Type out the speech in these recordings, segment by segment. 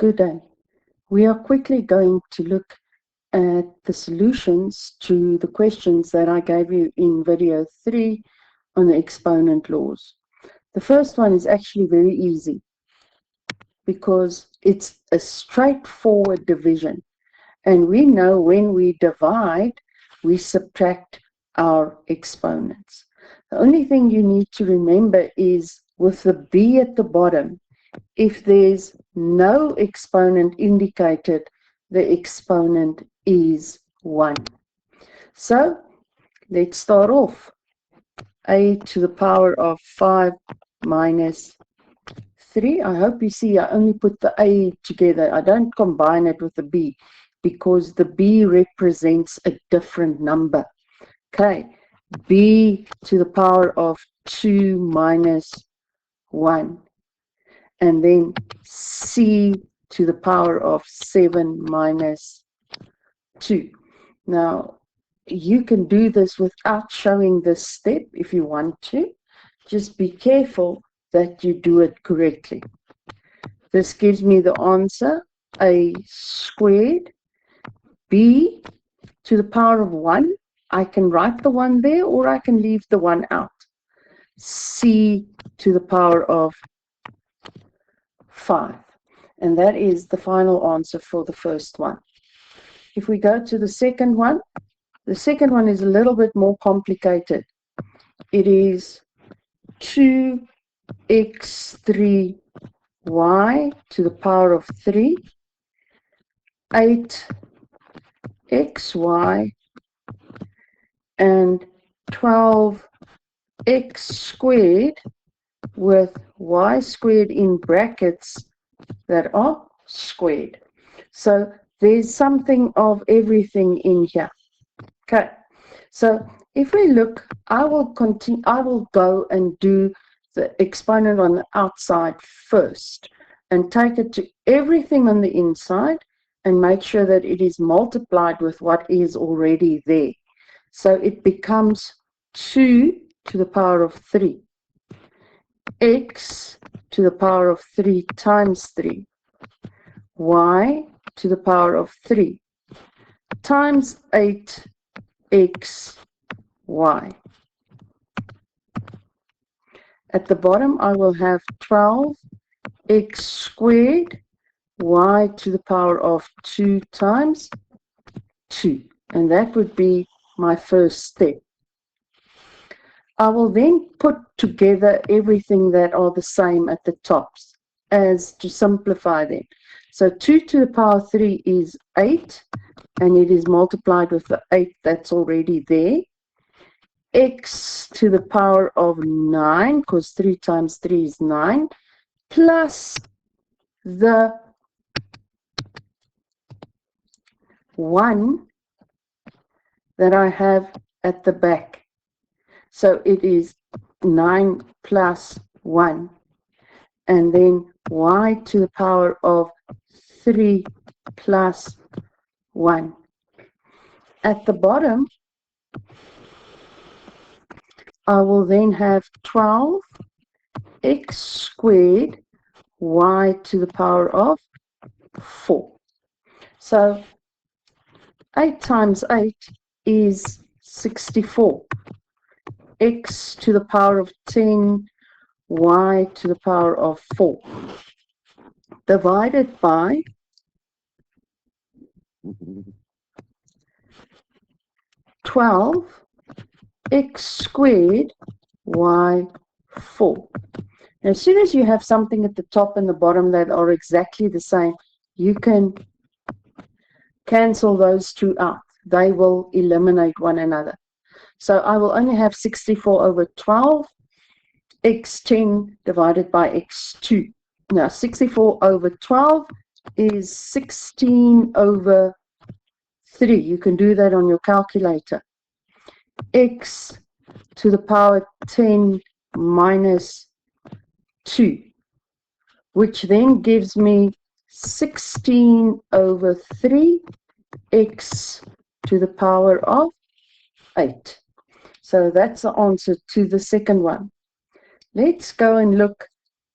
Good day. We are quickly going to look at the solutions to the questions that I gave you in video 3 on the exponent laws. The first one is actually very easy because it's a straightforward division. And we know when we divide, we subtract our exponents. The only thing you need to remember is with the b at the bottom, if there's no exponent indicated, the exponent is 1. So let's start off. A to the power of 5 minus 3. I hope you see I only put the a together. I don't combine it with the b because the b represents a different number. Okay, b to the power of 2 minus 1. And then c to the power of 7 minus 2. Now, you can do this without showing this step if you want to. Just be careful that you do it correctly. This gives me the answer, a squared, b to the power of 1. I can write the 1 there, or I can leave the 1 out. C to the power of 5. And that is the final answer for the first one. If we go to the second one is a little bit more complicated. It is 2x3y to the power of 3, 8xy, and 12x squared with y squared in brackets that are squared. So there's something of everything in here. Okay, so if we look, I will go and do the exponent on the outside first and take it to everything on the inside and make sure that it is multiplied with what is already there. So it becomes 2 to the power of 3. X to the power of 3 times 3, y to the power of 3 times 8x y. At the bottom, I will have 12x squared y to the power of 2 times 2, and that would be my first step. I will then put together everything that are the same at the tops as to simplify them. So 2 to the power 3 is 8, and it is multiplied with the 8 that's already there. X to the power of 9, because 3 times 3 is 9, plus the 1 that I have at the back. So it is 9 plus 1, and then y to the power of 3 plus 1. At the bottom, I will then have 12x squared y to the power of 4. So 8 times 8 is 64. X to the power of 10, y to the power of 4, divided by 12 x squared y 4. Now, as soon as you have something at the top and the bottom that are exactly the same, you can cancel those two out. They will eliminate one another. So I will only have 64 over 12, x10 divided by x2. Now 64 over 12 is 16 over 3. You can do that on your calculator. X to the power 10 minus 2, which then gives me 16 over 3, x to the power of 8. So that's the answer to the second one. Let's go and look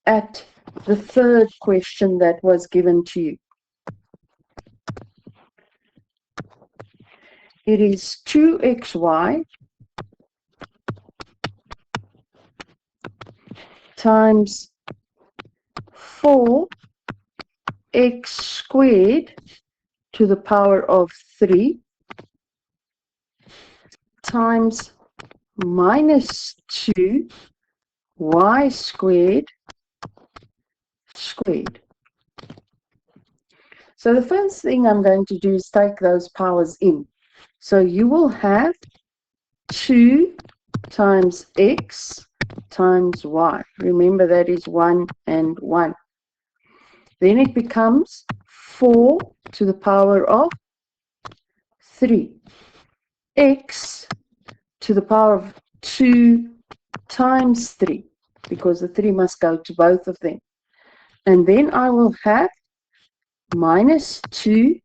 at the third question that was given to you. It is 2xy times 4x squared to the power of 3 times minus 2y squared squared. So the first thing I'm going to do is take those powers in. So you will have 2 times x times y. Remember, that is 1 and 1. Then it becomes 4 to the power of 3. X to the power of 2 times 3, because the 3 must go to both of them. And then I will have minus 2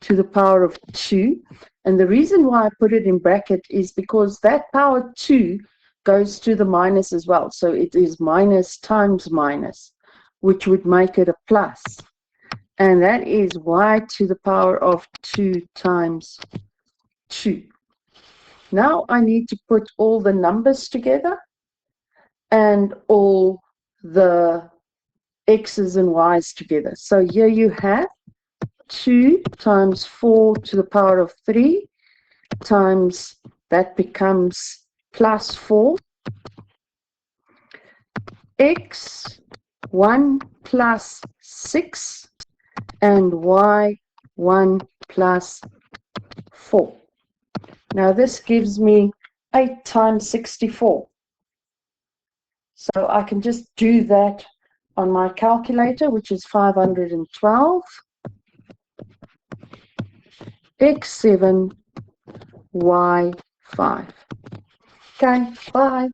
to the power of 2. And the reason why I put it in bracket is because that power 2 goes to the minus as well. So it is minus times minus, which would make it a plus. And that is y to the power of 2 times 2. Now I need to put all the numbers together and all the x's and y's together. So here you have 2 times 4 to the power of 3 times, that becomes plus 4, x 1 plus 6, and y 1 plus 4. Now this gives me 8 times 64. So I can just do that on my calculator, which is 512. X7, Y5. Okay, bye.